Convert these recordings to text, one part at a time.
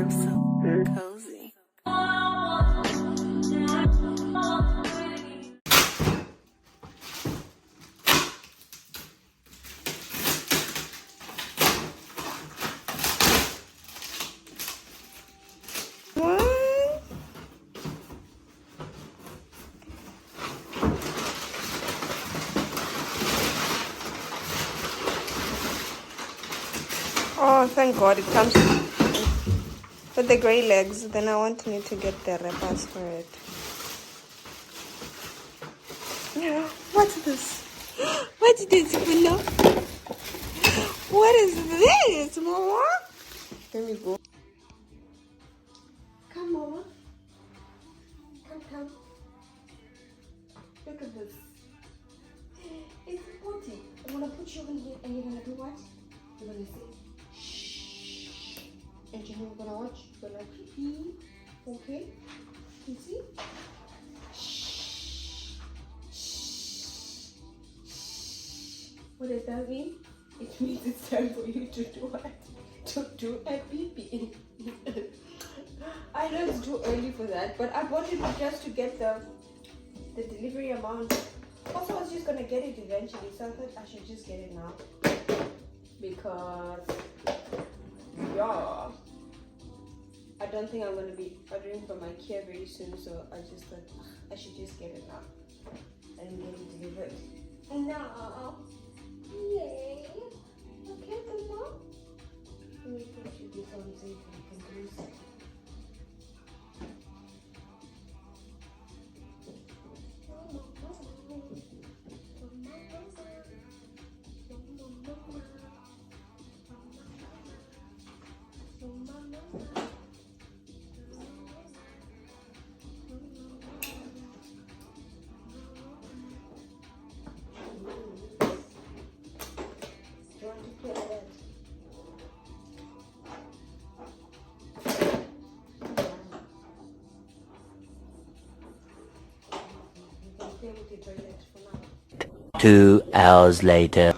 so cozy. Oh, thank God it comes with the gray legs. Then I want me to get the wrappers for it. Yeah, what's this? What's this, Willow? What is this, Mama? Let me go. Come, Mama. Come. Look at this. It's a potty. I'm gonna put you in here and you're gonna do what? You're gonna say shh. And you know what I watch? You're gonna pee. Okay? You see? Shh. Shh. Shh. What does that mean? It means it's time for you to do what? To do a pee-pee. I know it's too early for that, but I bought it just to get the delivery amount. Also, I was just gonna get it eventually, so I thought I should just get it now. Because, yeah, I don't think I'm gonna be ordering from IKEA very soon, so I just thought I should just get it now and get it delivered. No. Yay. Okay, Mama. Let me put you this on so you can use it. With the toilet for now. 2 hours later.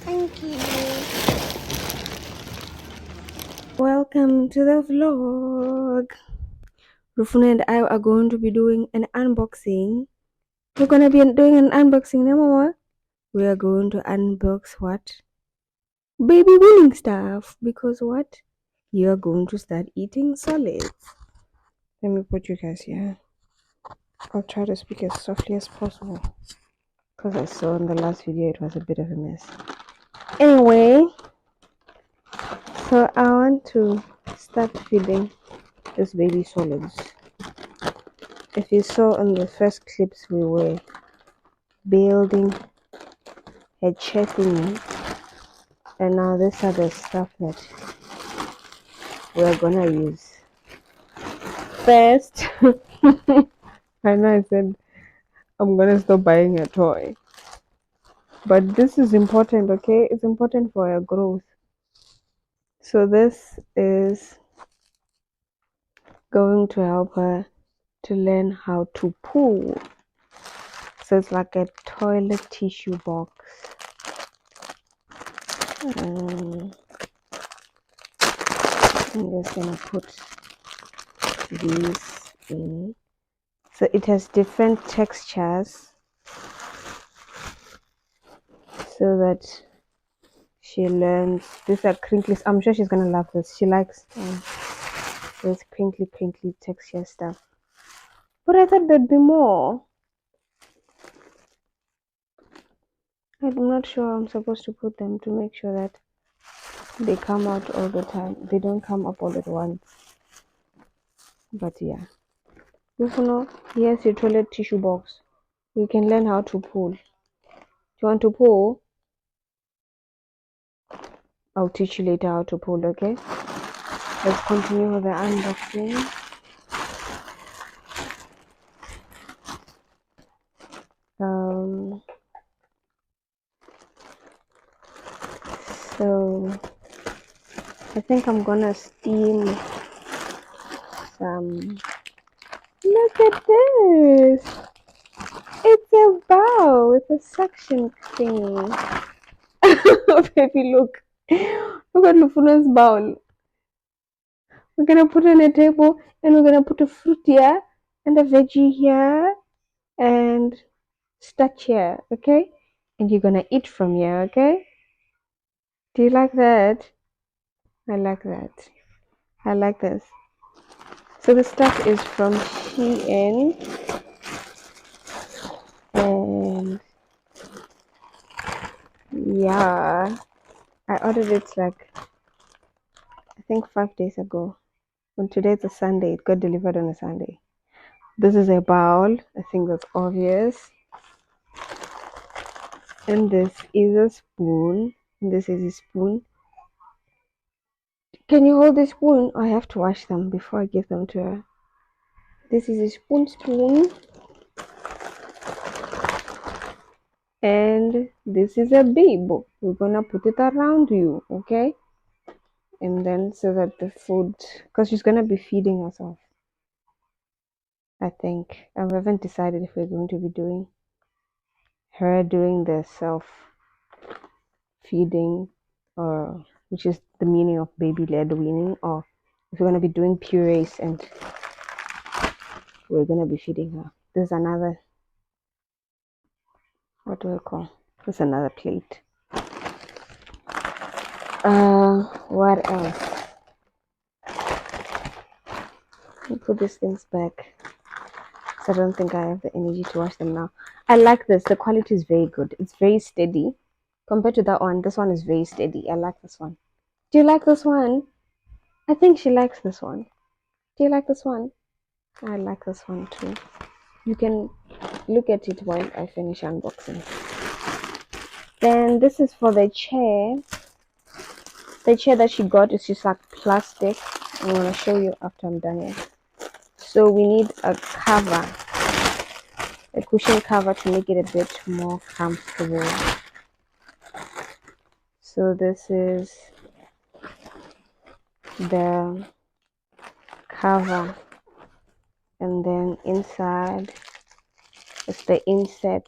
Thank you. Welcome to the vlog. Rufuna and I are going to be doing an unboxing. We're gonna be doing an unboxing, no Mama? We are going to unbox what? Baby winning stuff. Because what? You are going to start eating solids. Let me put you guys here. I'll try to speak as softly as possible, because I saw in the last video it was a bit of a mess. Anyway, so I want to start feeding this baby solids. If you saw in the first clips, we were building a chest in, and now these are the stuff that we're gonna use. First, I know I said I'm gonna stop buying a toy, but this is important, okay? It's important for your growth. So this is going to help her to learn how to poo. So it's like a toilet tissue box. I'm just gonna put these in. So it has different textures, so that she learns. These are crinkly. I'm sure she's gonna love this. She likes this crinkly texture stuff. But I thought there'd be more. I'm not sure I'm supposed to put them to make sure that they come out all the time. They don't come up all at once. But yeah. You know, here's your toilet tissue box. You can learn how to pull. Do you want to pull? I'll teach you later how to pull, okay? Let's continue with the unboxing. So I think I'm gonna steam some. Look at this! It's a bowl with a suction thingy. Baby, look. Look at Lufuna's bowl. We're gonna put it on a table and we're gonna put a fruit here and a veggie here and starch here, okay? And you're gonna eat from here, okay? Do you like that? I like that. I like this. So the stuff is from SHEIN and yeah, I ordered it like I think 5 days ago. And today's a Sunday, it got delivered on a Sunday. This is a bowl, I think that's obvious. And this is a spoon. And this is a spoon. Can you hold the spoon? I have to wash them before I give them to her. This is a spoon. And this is a bib. We're gonna put it around you, okay? And then so that the food, because she's gonna be feeding herself, I think. I haven't decided if we're going to be doing her doing the self feeding, or which is the meaning of baby led weaning, or if we're gonna be doing purees and we're gonna be feeding her. There's another, what do I call? There's another plate. What else? Let me put these things back. So I don't think I have the energy to wash them now. I like this. The quality is very good. It's very steady compared to that one. This one is very steady. I like this one. Do you like this one? I think she likes this one. Do you like this one? I like this one too. You can look at it while I finish unboxing. Then this is for the chair. The chair that she got is just like plastic. I'm gonna show you after I'm done here. So we need a cover, a cushion cover to make it a bit more comfortable. So this is the cover, and then inside is the inset.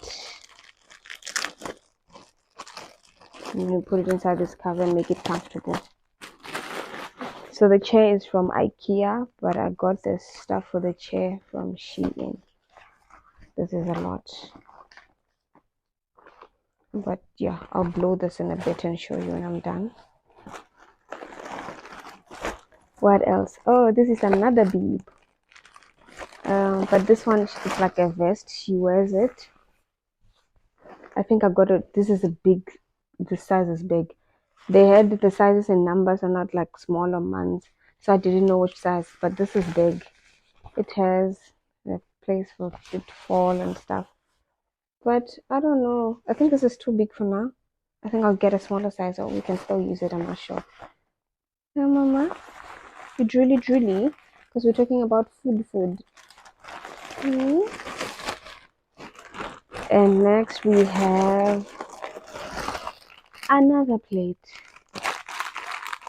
And you put it inside this cover and make it comfortable. So the chair is from IKEA, but I got this stuff for the chair from SHEIN. This is a lot. But yeah, I'll blow this in a bit and show you when I'm done. What else? Oh, this is another bead. But this one is like a vest. She wears it. I think I got it. This is a big, the size is big. They had the sizes and numbers are not like smaller ones. So I didn't know which size, but this is big. It has a place for it to fall and stuff. But I don't know. I think this is too big for now. I think I'll get a smaller size or we can still use it. I'm not sure. Yeah, Mama. You drooly, because we're talking about food. Mm. And next we have another plate.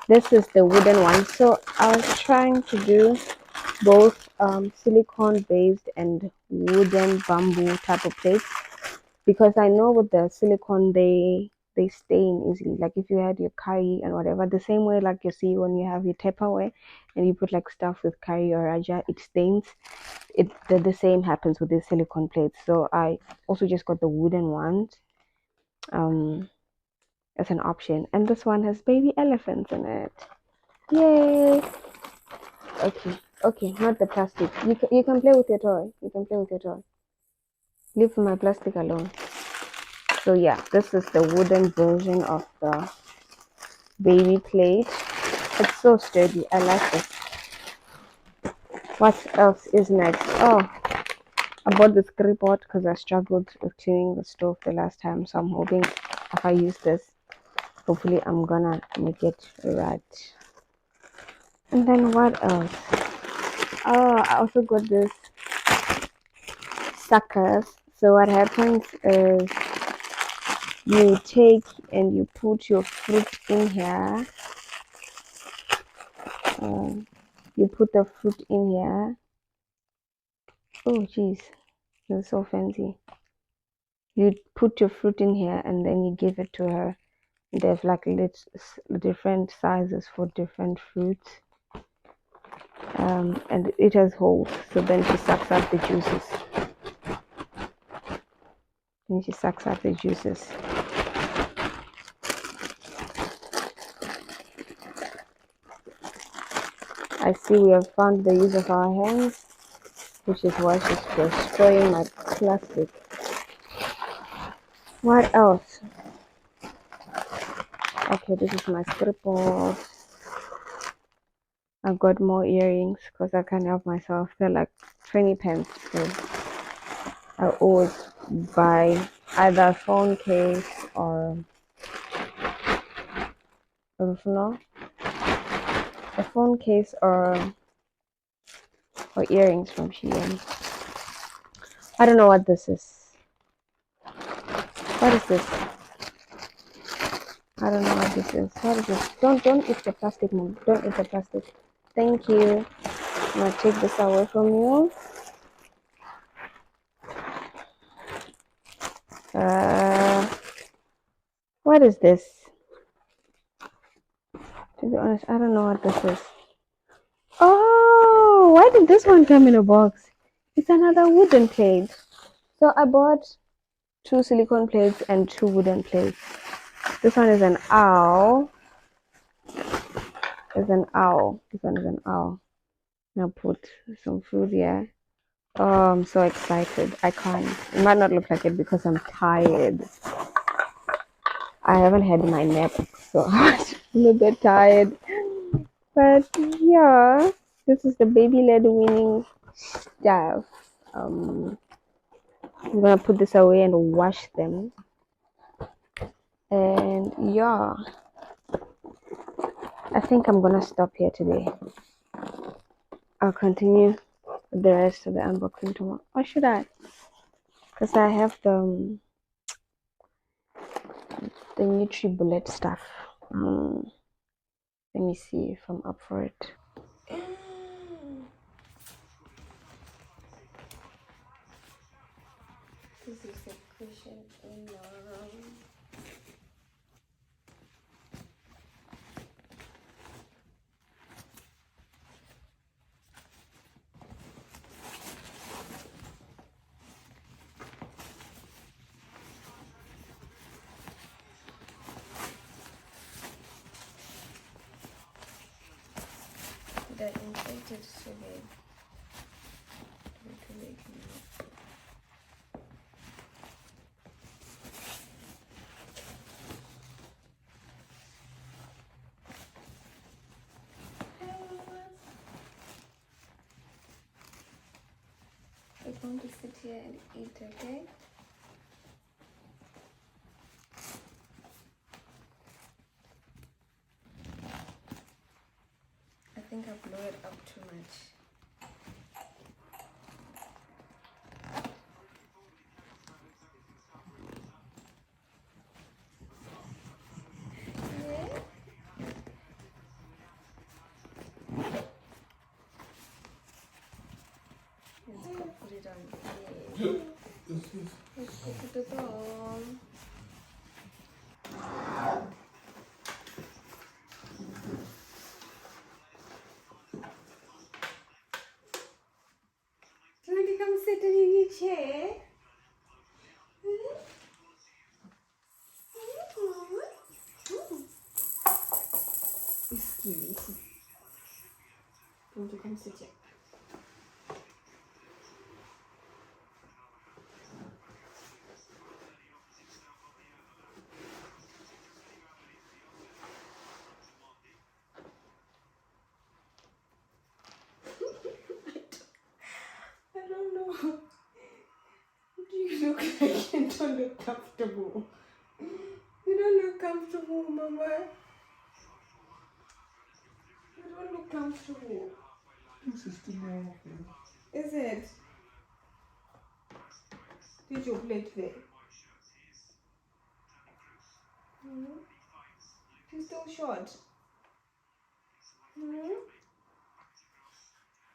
This is the wooden one. So I was trying to do both silicone based and wooden bamboo type of plates, because I know with the silicone they stain easily. Like if you had your curry and whatever, the same way like you see when you have your Tupperware and you put like stuff with curry or raja, it stains. The same happens with these silicone plates. So I also just got the wooden ones as an option, and this one has baby elephants in it. Yay! Okay, not the plastic. You can play with your toy. You can play with your toy. Leave my plastic alone. So yeah, this is the wooden version of the baby plate. It's so sturdy. I like it. What else is next? Oh, I bought this curry pot because I struggled with cleaning the stove the last time. So I'm hoping if I use this, hopefully I'm gonna make it right. And then what else? Oh, I also got this suckers. So what happens is you take and you put your fruit in here. You put the fruit in here. Oh jeez, it's so fancy. You put your fruit in here and then you give it to her There's like different sizes for different fruits. And it has holes, so then she sucks out the juices. I see we have found the use of our hands, which is why she's destroying my plastic. What else? Okay, this is my scribbles. I've got more earrings because I can't help myself. They're like 20 pence. So I always buy either a phone case or a phone case or earrings from SHEIN. I don't know what this is. What is this? I don't know what this is. What is this? Don't eat the plastic, Mom. Don't eat the plastic. Thank you. I'm gonna take this away from you. What is this? To be honest, I don't know what this is. Oh, why did this one come in a box? It's another wooden plate. So I bought 2 silicone plates and 2 wooden plates. This one is an owl. This one is an owl. Now put some food here. Oh, I'm so excited. I can't. It might not look like it because I'm tired. I haven't had my nap, so I'm a bit tired. But yeah, this is the baby-led winning stuff. I'm gonna put this away and wash them. And yeah, I think I'm gonna stop here today. I'll continue the rest of the unboxing tomorrow. Or should I? Because I have the NutriBullet stuff. Let me see if I'm up for it. This is the cushion in the room. The inflated sugar. We're going to sit here and eat, okay? I think I blew it up too much. Let's go put it on here. Let's go put it on. Do you want to come sit in your chair? Excuse me. Do you want to come sit here? I don't know. Do you look like you don't look comfortable? You don't look comfortable, Mama. You don't look comfortable. This is too long. Is it? Did your plate there? She's still short.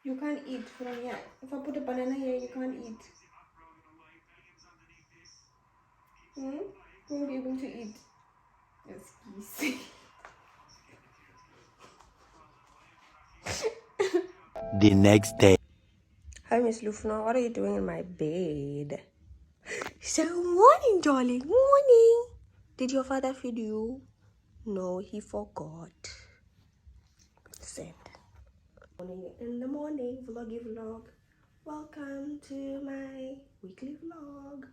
You can't eat from here. If I put a banana here, you can't eat. You won't be able to eat. Excuse. The next day. Hi, Miss Lufna. What are you doing in my bed? So, morning, darling. Morning. Did your father feed you? No, he forgot. Said. Morning in the morning, vloggy vlog. Welcome to my weekly vlog.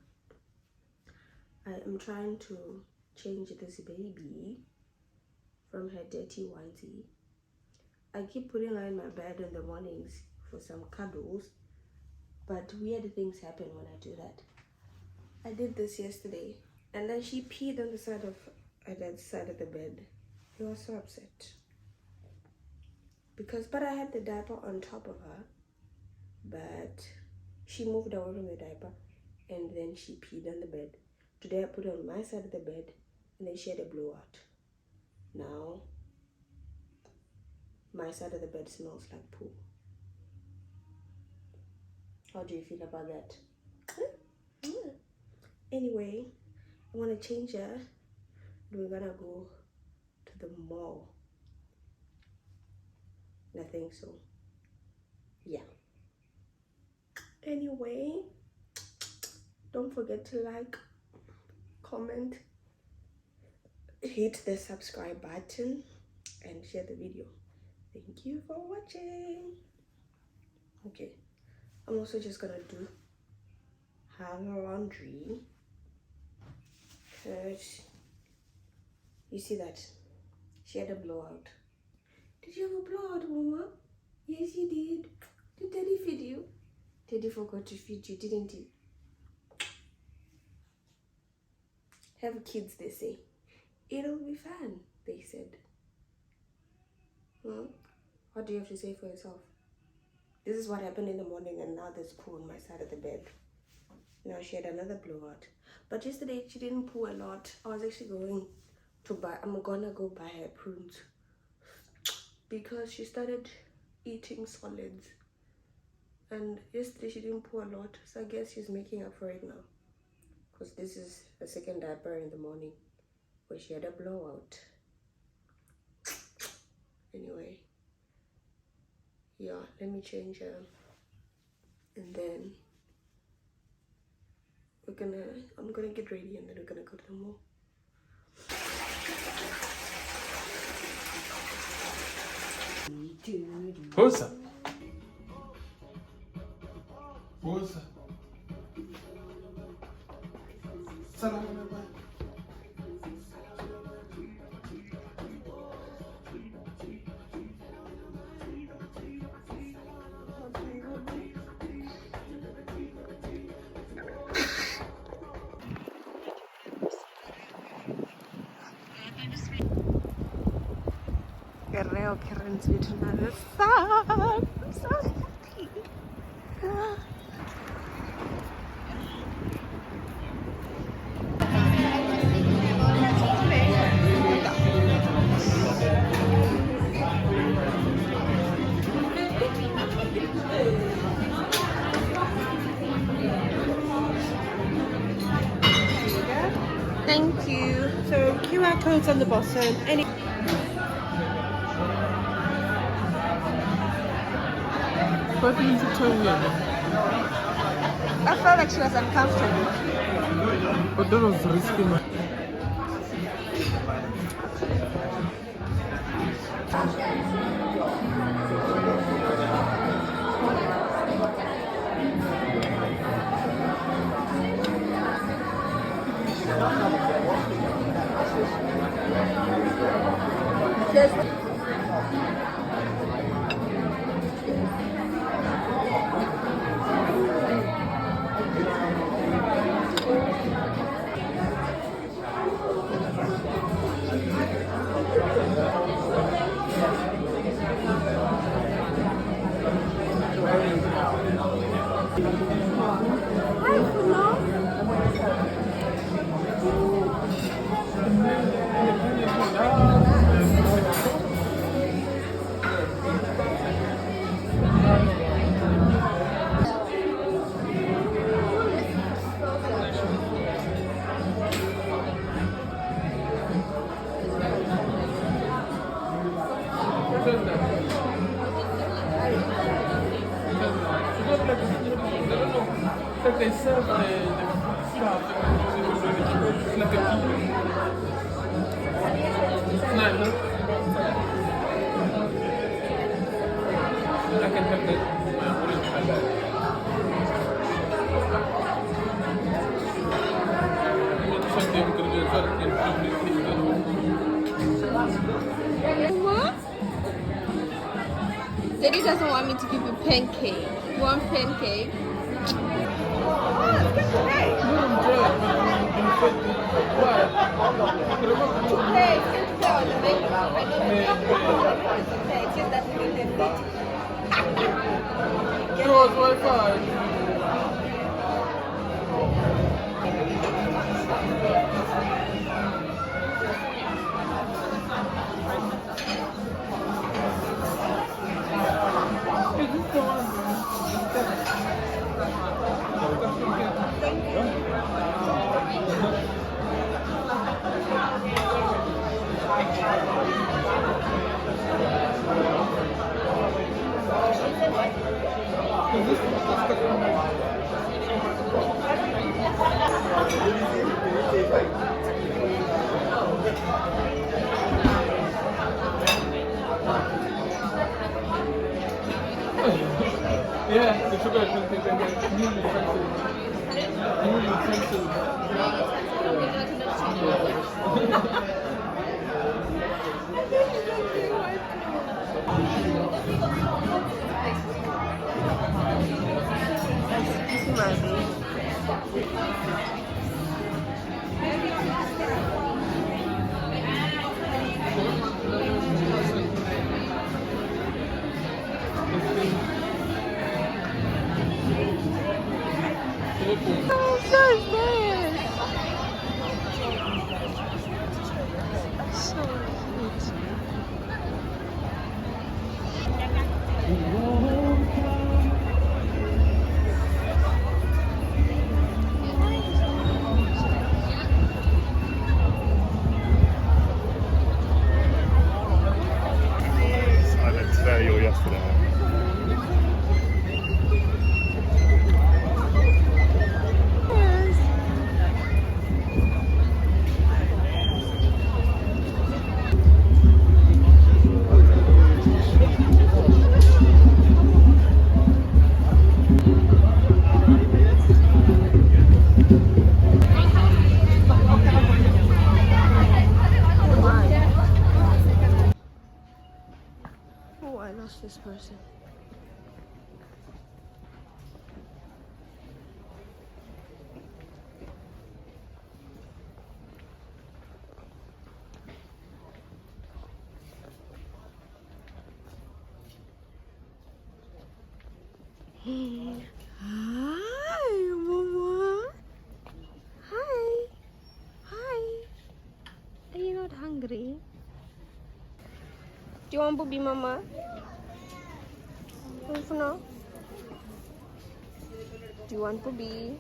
I am trying to change this baby from her dirty onesie. I keep putting her in my bed in the mornings for some cuddles, but weird things happen when I do that. I did this yesterday, and then she peed on the side of the bed. He was so upset but I had the diaper on top of her, but she moved away from the diaper, and then she peed on the bed. Today I put her on my side of the bed, and then she had a blowout. Now my side of the bed smells like poo. How do you feel about that? Anyway, I want to change her. We're gonna go to the mall. I think so. Yeah. Anyway, don't forget to like, comment, hit the subscribe button, and share the video. Thank you for watching. Okay, I'm also just gonna do her laundry, because you see that she had a blowout. Did you have a blowout, Mama? Yes, you did. Did Daddy feed you? Daddy forgot to feed you, didn't he? Have kids, they say. It'll be fun, they said. What do you have to say for yourself? This is what happened in the morning, and now there's poo on my side of the bed. Now she had another blowout. But yesterday she didn't poo a lot. I was actually I'm gonna go buy her prunes, because she started eating solids. And yesterday she didn't poo a lot, so I guess she's making up for it now. Because this is the second diaper in the morning where she had a blowout. Anyway, yeah, let me change her, and then I'm gonna get ready, and then we're gonna go to the mall. Força! Força! Salam, meu pai. Creo que Ren's another song. I'm so happy. Thank you. So QR codes on the bottom. What did you tell me? I felt like she was uncomfortable. But that was risky, man. they serve the stuff it's like a key. It's nice, huh? I can have that. My orange highlight. Something good as well What? Daddy doesn't want me to give you pancake. You want pancake? Yours Wi-Fi. Yeah, the sugar is something that newly Either today or yesterday. Oh, I lost this person. Hi, Mama. Hi. Hi. Are you not hungry? Do you want booby, Mama? No. Do you want booby?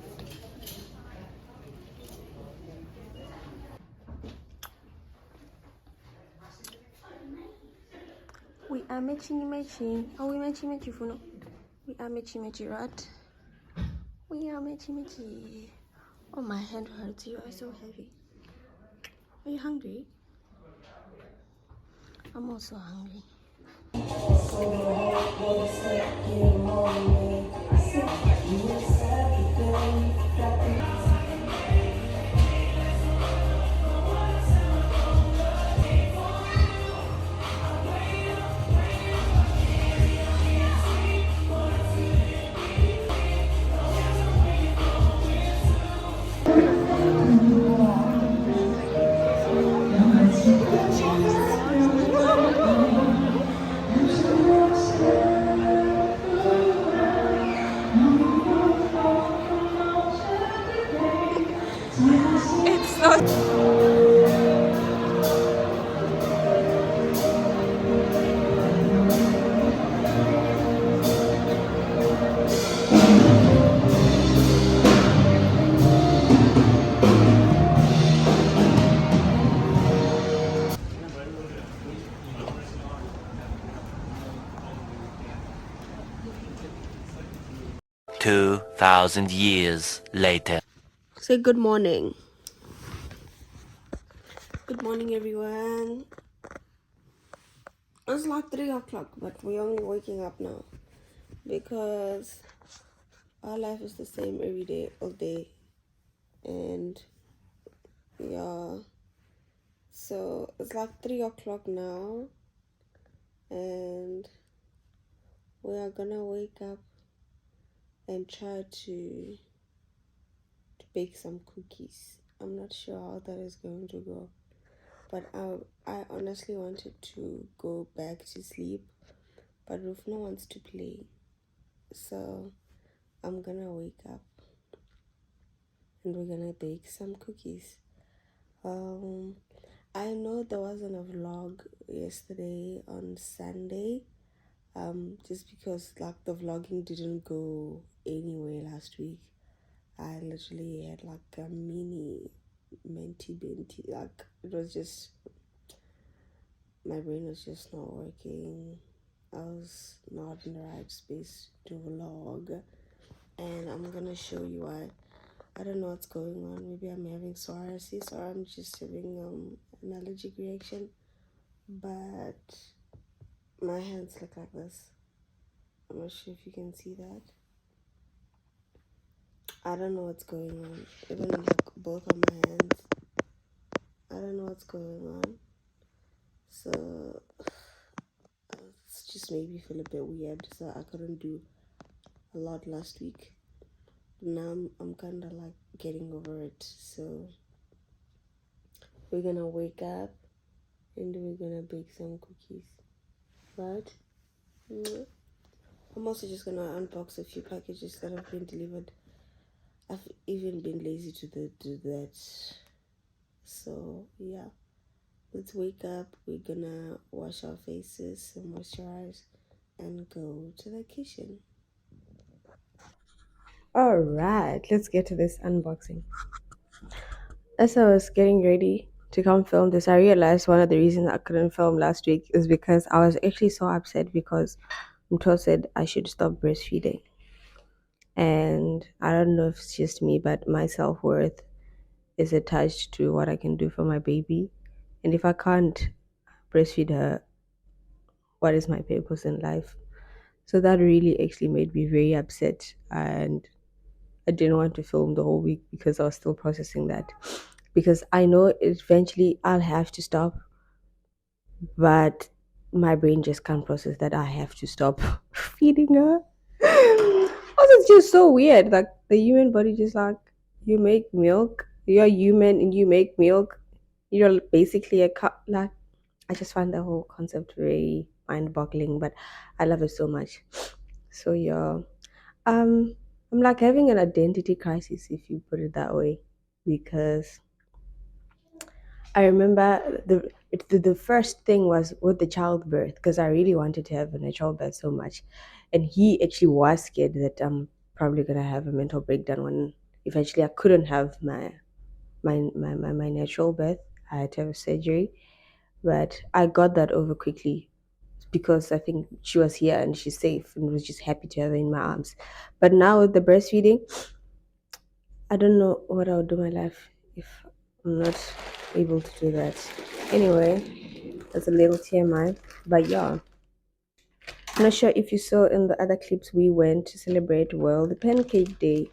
We are matching. Are we matching, Funo? We are matching, right? We are matching. Oh, my hand hurts. You are so heavy. Are you hungry? I'm also hungry. It's not. 2,000 years later. Say good morning. Good morning, everyone. It's like 3 o'clock, but we're only waking up now because our life is the same every day, all day. And yeah, so it's like 3 o'clock now, and we are gonna wake up and try to bake some cookies. I'm not sure how that is going to go, but I honestly wanted to go back to sleep, but Rufna wants to play, so I'm gonna wake up and we're gonna bake some cookies. I know there wasn't a vlog yesterday on Sunday, just because like the vlogging didn't go anywhere last week. I literally had like a mini menti benti, like it was just, my brain was just not working. I was not in the right space to vlog, and I'm gonna show you why. I don't know what's going on. Maybe I'm having psoriasis or I'm just having an allergic reaction, but my hands look like this. I'm not sure if you can see that. I don't know what's going on. Even like both of my hands, I don't know what's going on. So it's just made me feel a bit weird. So I couldn't do a lot last week. Now I'm kind of like getting over it. So we're gonna wake up and we're gonna bake some cookies, right? I'm also just gonna unbox a few packages that have been delivered. I've even been lazy to do that. So yeah, let's wake up. We're gonna wash our faces and moisturize and go to the kitchen. All right, let's get to this unboxing. As I was getting ready to come film this, I realized one of the reasons I couldn't film last week is because I was actually so upset because Mto said I should stop breastfeeding. And I don't know if it's just me, but my self worth is attached to what I can do for my baby. And if I can't breastfeed her, what is my purpose in life? So that really actually made me very upset. And I didn't want to film the whole week because I was still processing that. Because I know eventually I'll have to stop, but my brain just can't process that I have to stop feeding her. Also, it's just so weird. Like the human body, just like you make milk, you're human and you make milk. You're basically a cup. Like I just find the whole concept very mind-boggling, but I love it so much. So yeah, I'm like having an identity crisis if you put it that way, because I remember the first thing was with the childbirth, because I really wanted to have a natural birth so much, and he actually was scared that I'm probably gonna have a mental breakdown when eventually I couldn't have my natural birth. I had to have surgery, but I got that over quickly because I think she was here and she's safe and was just happy to have her in my arms. But now with the breastfeeding, I don't know what I would do in my life if I'm not able to do that. Anyway, that's a little TMI. But yeah, I'm not sure if you saw in the other clips we went to celebrate World Pancake Day.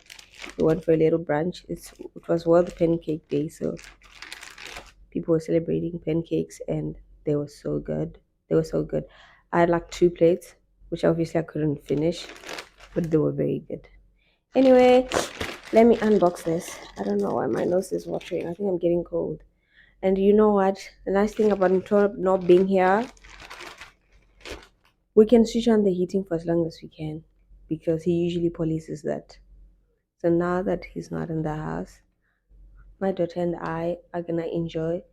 We went for a little brunch. It was World Pancake Day, so people were celebrating pancakes and they were so good. They were so good. I had like 2 plates, which obviously I couldn't finish, but they were very good. Anyway, let me unbox this. I don't know why my nose is watering. I think I'm getting cold. And you know what? The nice thing about not being here, we can switch on the heating for as long as we can because he usually polices that. So now that he's not in the house, my daughter and I are gonna enjoy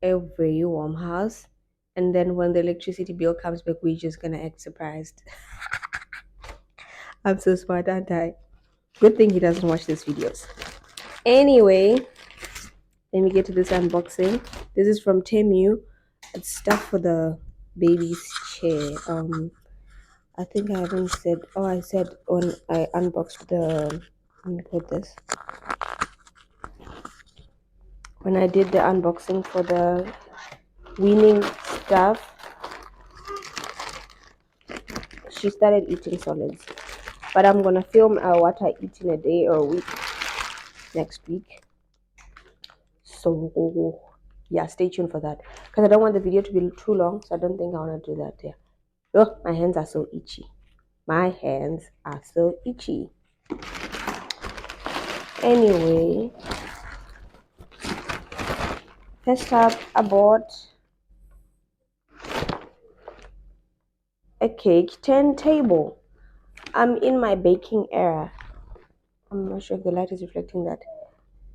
a very warm house. And then when the electricity bill comes back, we're just gonna act surprised. I'm so smart, aren't I? Good thing he doesn't watch these videos. Anyway, let me get to this unboxing. This is from Temu. It's stuff for the baby's chair. I think I haven't said. Oh, I said when I unboxed the Let me put this. When I did the unboxing for the weaning stuff, she started eating solids. But I'm gonna film what I eat in a day or a week next week. So yeah, stay tuned for that. Because I don't want the video to be too long, so I don't think I wanna do that. Yeah. Oh, my hands are so itchy. My hands are so itchy. Anyway, first up, I bought a cake turntable. I'm in my baking era. I'm not sure if the light is reflecting that,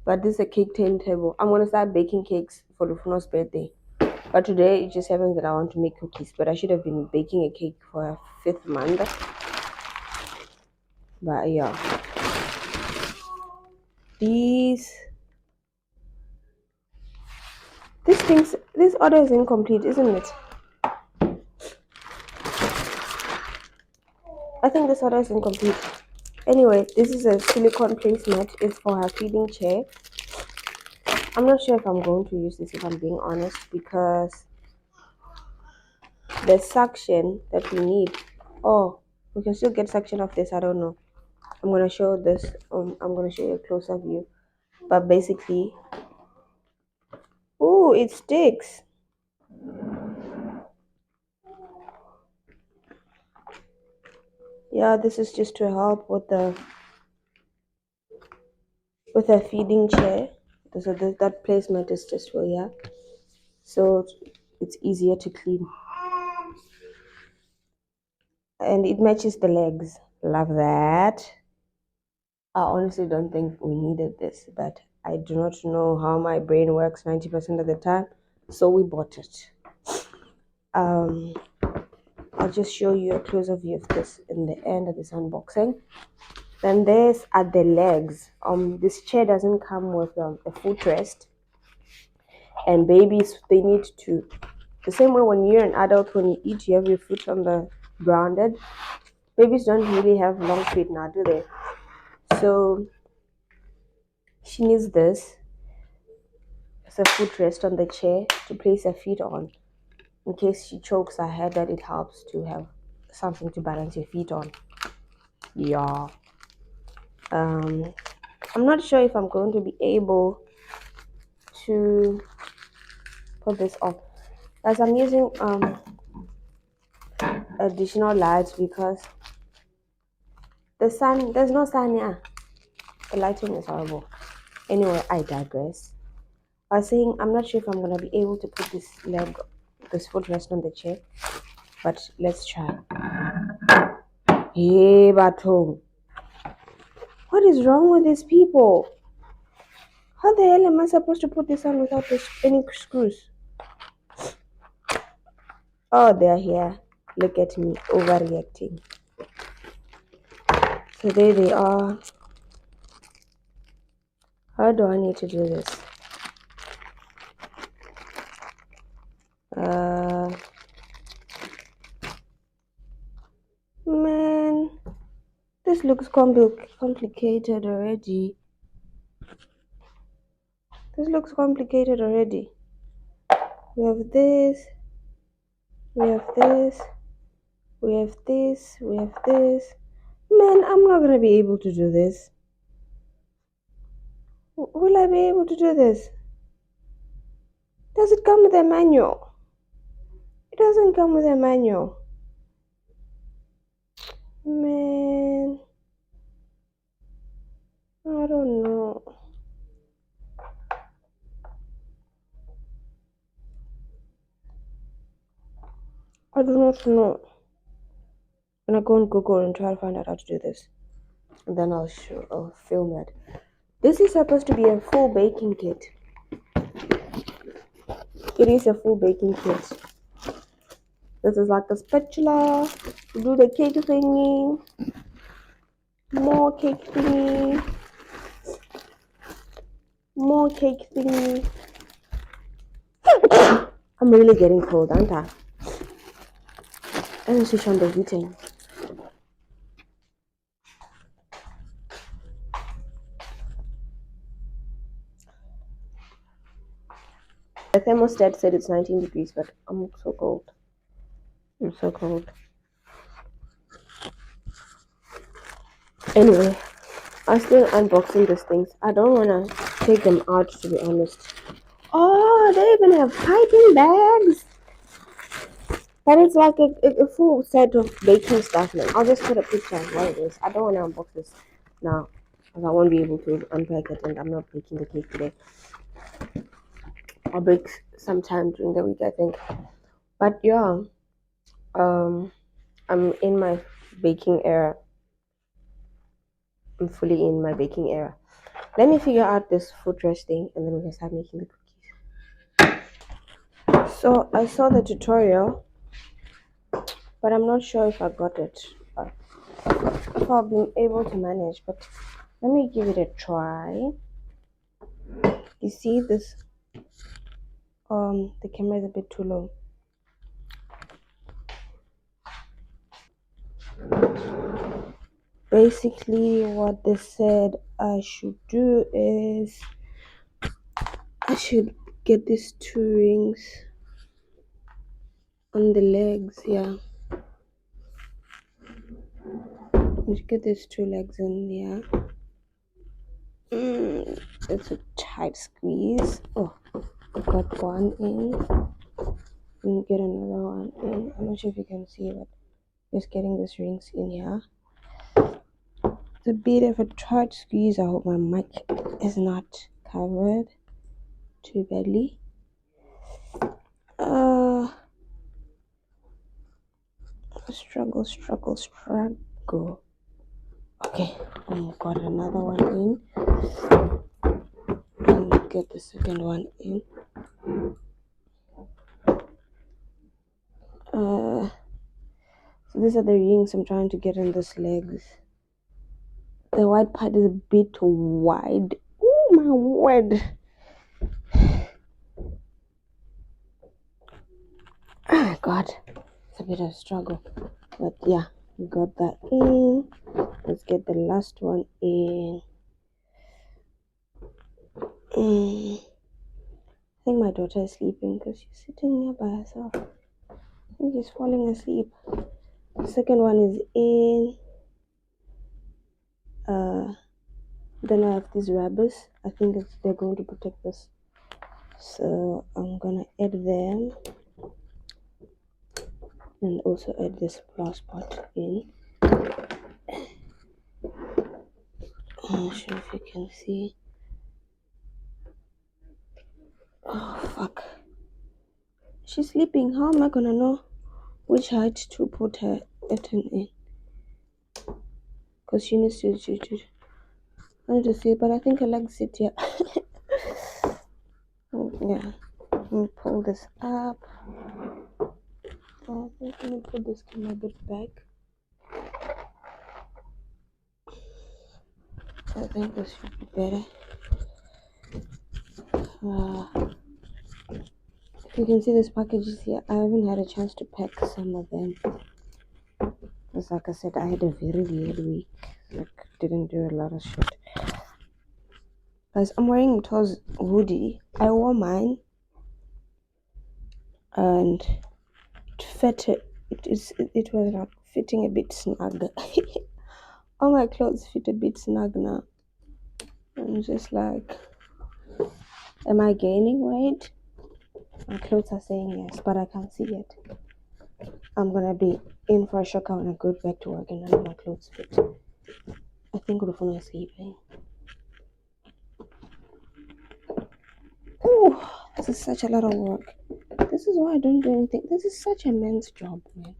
but this is a cake turntable. I'm gonna start baking cakes for Lufuno's birthday. But today it just happens that I want to make cookies, but I should have been baking a cake for a 5th month. But yeah, this order is incomplete, isn't it? I think this order is incomplete. Anyway, this is a silicone placemat. It's for her feeding chair. I'm not sure if I'm going to use this, if I'm being honest, because the suction that we need. Oh, we can still get suction of this. I don't know. I'm gonna show this. I'm gonna show you a closer view. But basically, oh, it sticks. Yeah, this is just to help with a feeding chair. So that placemat is just for, yeah, so it's easier to clean, and it matches the legs. Love that. I honestly don't think we needed this, but I do not know how my brain works 90% of the time, so we bought it. I'll just show you a closer view of this in the end of this unboxing. Then these are the legs. This chair doesn't come with a footrest, and babies, they need to, the same way when you're an adult, when you eat, you have your foot on the grounded. Babies don't really have long feet now, do they? So she needs this as a footrest on the chair to place her feet on. In case she chokes, I heard that it helps to have something to balance your feet on. Yeah. I'm not sure if I'm going to be able to put this on, as I'm using additional lights because there's no sun here. The lighting is horrible. Anyway, I digress. I was saying I'm not sure if I'm gonna be able to put this footrest on the chair, but let's try. Hey, Bato. What is wrong with these people? How the hell am I supposed to put this on without any screws? Oh, they're here. Look at me overreacting. So there they are. How do I need to do this? Man, this looks complicated already. This looks complicated already. We have this. We have this. We have this. We have this. Man, I'm not gonna be able to do this. Will I be able to do this? Does it come with a manual? It doesn't come with a manual. Man, I don't know. I do not know. I'm gonna go on Google and try to find out how to do this. And then I'll film that. This is supposed to be a full baking kit. It is a full baking kit. This is like the spatula to do the cake thingy. More cake thingy. More cake thingy. I'm really getting cold, aren't I? Let me switch on the heating. The thermostat said it's 19 degrees, but I'm so cold. I'm so cold. Anyway, I'm still unboxing these things. I don't want to take them out, to be honest. Oh, they even have piping bags. But it's like a full set of baking stuff now. I'll just put a picture of what it is. I don't want to unbox this now because I won't be able to unpack it, and I'm not baking the cake today. I'll bake sometime during the week, I think. But yeah, I'm in my baking era. I'm fully in my baking era. Let me figure out this footrest thing, and then we can start making the cookies. So I saw the tutorial, but I'm not sure if I got it. If I'll be able to manage, but let me give it a try. You see this? The camera is a bit too low. Basically, what they said I should do is I should get these 2 rings on the legs. Yeah, I should get these 2 legs in. Yeah. It's a tight squeeze. Oh, I got one in. And get another one in. I'm not sure if you can see, but just getting these rings in here. It's a bit of a tight squeeze. I hope my mic is not covered too badly. Struggle. Okay, got another one in. And get the second one in. So these are the rings I'm trying to get in these legs. The white part is a bit wide. Oh my word! Ah, God, it's a bit of a struggle, but yeah, we got that in. Let's get the last one in. I think my daughter is sleeping because she's sitting here by herself. I think she's falling asleep. The second one is in. Then I have these rubbers. I think they're going to protect this. So I'm gonna add them and also add this flower spot in. I'm not sure if you can see. Oh fuck. She's sleeping. How am I gonna know which height to put her button in? Because she needs to I need to see, but I think her legs sit here. Yeah. Let me pull this up. I think let me put this camera a bit back. I think this should be better. You can see these packages here. I haven't had a chance to pack some of them. Because like I said, I had a very weird week. Like, didn't do a lot of shit. Guys, I'm wearing To's hoodie. I wore mine. And it fit it. It was like fitting a bit snug. All my clothes fit a bit snug now. I'm just like, am I gaining weight? My clothes are saying yes, but I can't see it. I'm gonna be in for a shock when I go back to work and none of my clothes fit. I think Rufuna is sleeping. Oh, this is such a lot of work. This is why I don't do anything. This is such a man's job, man.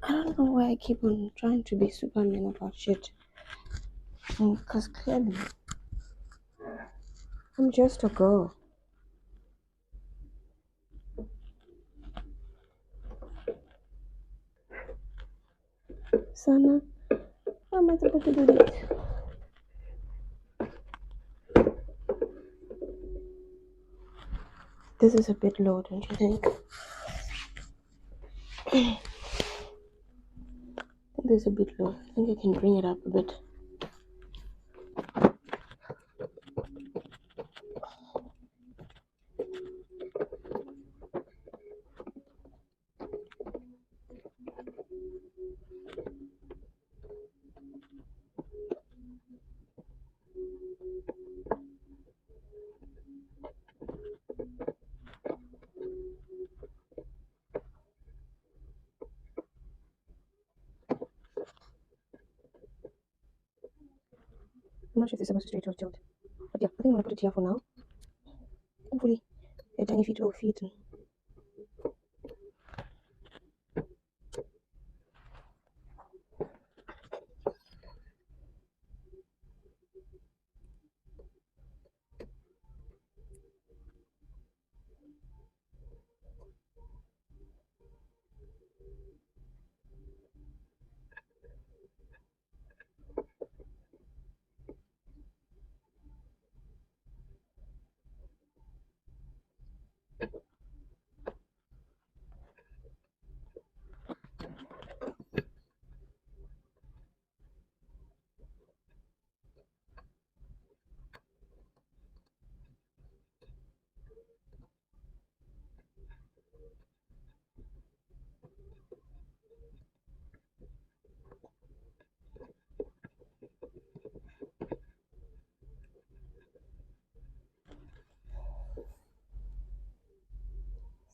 I don't know why I keep on trying to be Superman about shit. Because clearly, I'm just a girl. Sana, how am I supposed to do this? This is a bit low, don't you think? This is a bit low. I think I can bring it up a bit. I'm not sure if it's supposed to stay chilled. But yeah, I think I'm gonna put it here for now. Hopefully, a tiny feet will fit.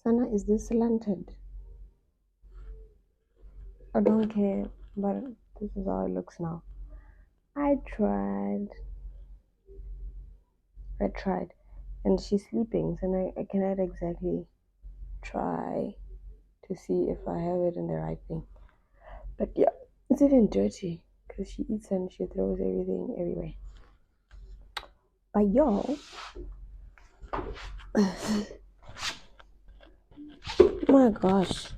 Sana, is this slanted? I don't care, but this is how it looks now. I tried, and she's sleeping, so I cannot exactly try to see if I have it in the right thing. But yeah, it's even dirty because she eats and she throws everything everywhere. But y'all, my gosh,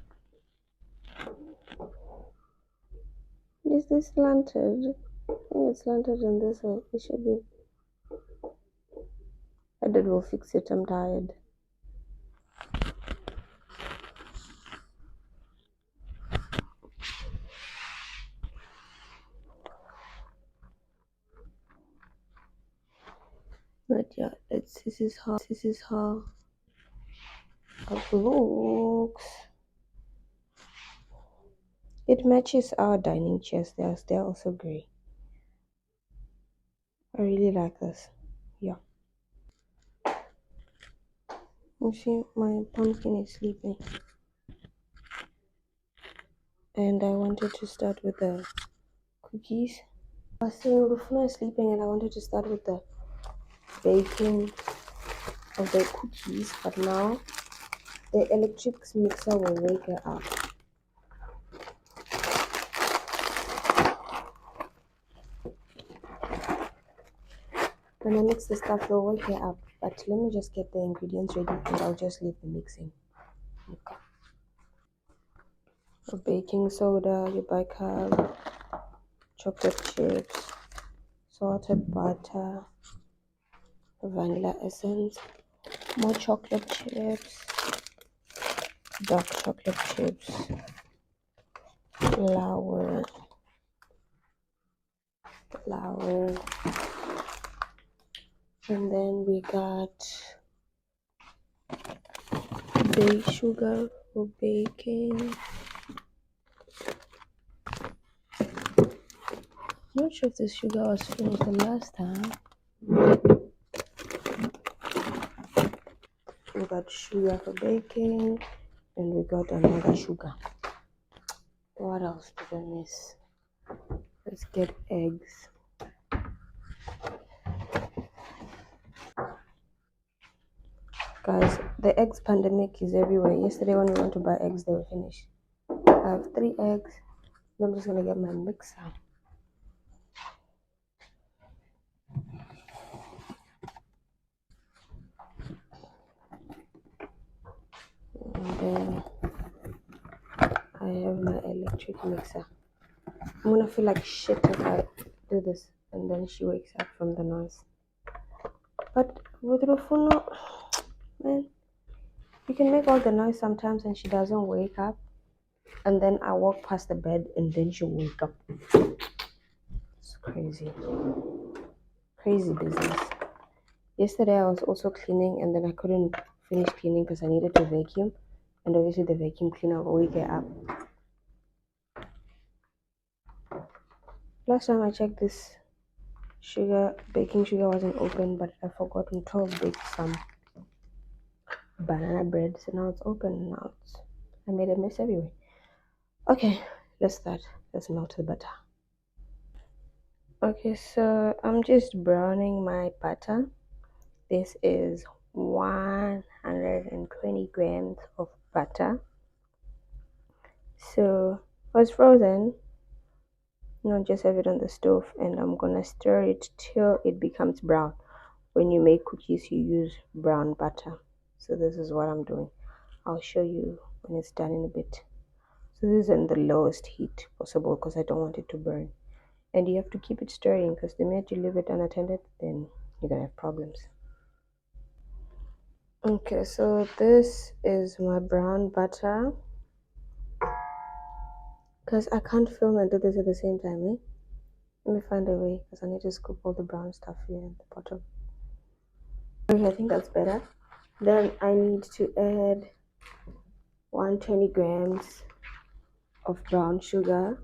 is this slanted? I think it's slanted in this way. It should be. I did will fix it. I'm tired. But yeah, this is how it looks. It matches our dining chairs. They're also grey. I really like this. Yeah. You see, my pumpkin is sleeping, and I wanted to start with the cookies. I was saying before I was sleeping, and I wanted to start with the baking of the cookies, but now the electric mixer will wake her up. When I mix the stuff, they'll wake her up. But let me just get the ingredients ready, and I'll just leave the mixing. Okay. So baking soda, your bicarb, chocolate chips, salted butter, vanilla essence, more chocolate chips, dark chocolate chips, flour, and then we got baked sugar for baking. Not sure if this sugar was finished the last time. We got sugar for baking, and we got another sugar. What else did I miss? Let's get eggs. Guys, the eggs pandemic is everywhere. Yesterday when we went to buy eggs, they were finished. I have 3 eggs. I'm just gonna get my mixer. And then I have my electric mixer. I'm gonna feel like shit if I do this and then she wakes up from the noise. But with Rufuno, man, you can make all the noise sometimes and she doesn't wake up. And then I walk past the bed and then she'll wake up. It's crazy. Crazy business. Yesterday I was also cleaning and then I couldn't finish cleaning because I needed to vacuum. And obviously the vacuum cleaner will wake her up. Last time I checked, this baking sugar wasn't open, but I forgot to bake some banana bread, so now it's open. I made a mess anyway. Okay, let's start. Let's melt the butter. Okay, so I'm just browning my butter. This is 120 grams of butter. So it was frozen. Just have it on the stove, and I'm gonna stir it till it becomes brown. When you make cookies, you use brown butter. So this is what I'm doing. I'll show you when it's done in a bit. So this is in the lowest heat possible because I don't want it to burn. And you have to keep it stirring because the minute you leave it unattended, then you're gonna have problems. Okay, so this is my brown butter. Because I can't film and do this at the same time, eh? Let me find a way because I need to scoop all the brown stuff here at the bottom. Okay, I think that's better. Then I need to add 120 grams of brown sugar.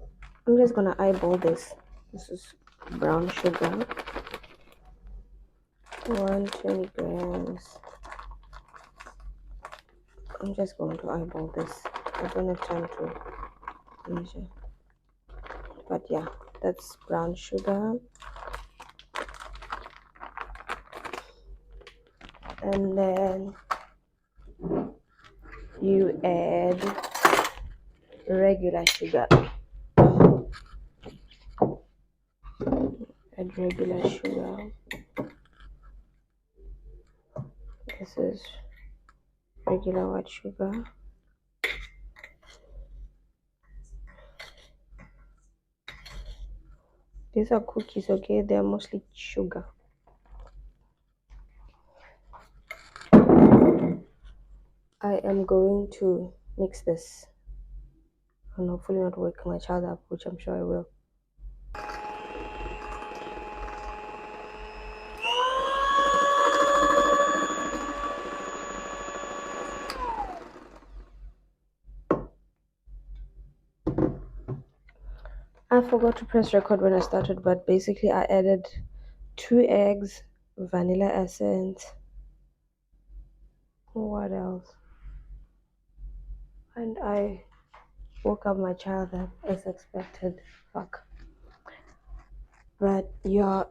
I'm just gonna eyeball this. This is brown sugar. 120 grams. I'm just going to eyeball this. I don't have time to measure. But yeah, that's brown sugar. And then you add regular sugar. Add regular sugar. This is regular white sugar. These are cookies, okay? They're mostly sugar. I am going to mix this and hopefully not wake my child up, which I'm sure I will. I forgot to press record when I started, but basically I added 2 eggs, vanilla essence. What else? And I woke up my child up as expected. Fuck. But yeah,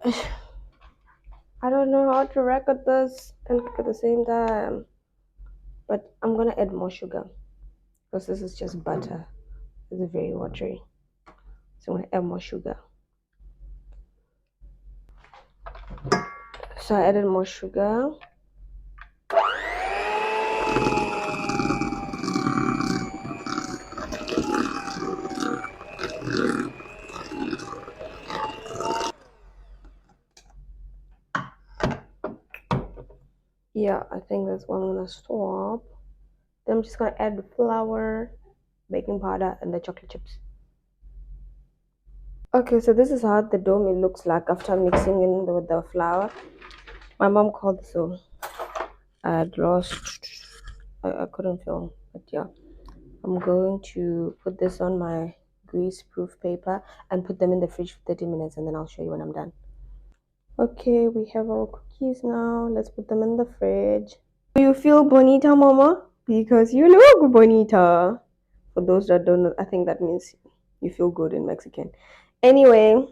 I don't know how to record this and cook at the same time. But I'm gonna add more sugar because this is just butter. It's very watery. So I'm gonna add more sugar. So I added more sugar. Yeah, I think that's what I'm gonna stop. Then I'm just gonna add the flour, baking powder, and the chocolate chips. Okay, so this is how the dough looks like after mixing in with the flour. My mom called, so I had lost. I couldn't film, but yeah, I'm going to put this on my grease-proof paper and put them in the fridge for 30 minutes, and then I'll show you when I'm done. Okay, we have our cookies now. Let's put them in the fridge. Do you feel bonita, mama? Because you look bonita. For those that don't know, I think that means you feel good in Mexican. Anyway,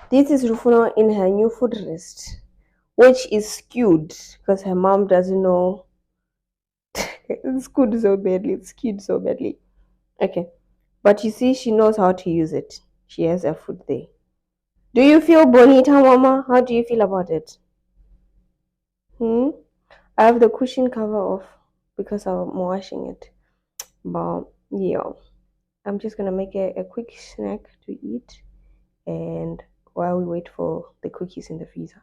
this is Rufuno in her new food rest, which is skewed because her mom doesn't know. It's skewed so badly. It's skewed so badly. Okay, but you see, she knows how to use it. She has her food there. Do you feel bonita, mama? How do you feel about it? I have the cushion cover off because I'm washing it. But yeah, I'm just gonna make a quick snack to eat, and while we wait for the cookies in the freezer.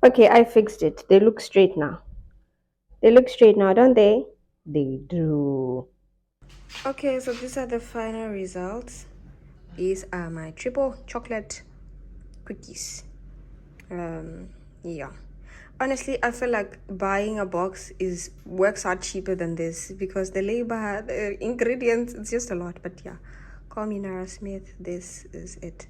Okay, I fixed it. They look straight now. They look straight now, don't they? They do. Okay, so these are the final results. These are my triple chocolate cookies. Yeah. Honestly, I feel like buying a box works out cheaper than this because the labor, the ingredients, it's just a lot. But yeah, call me Nara Smith. This is it.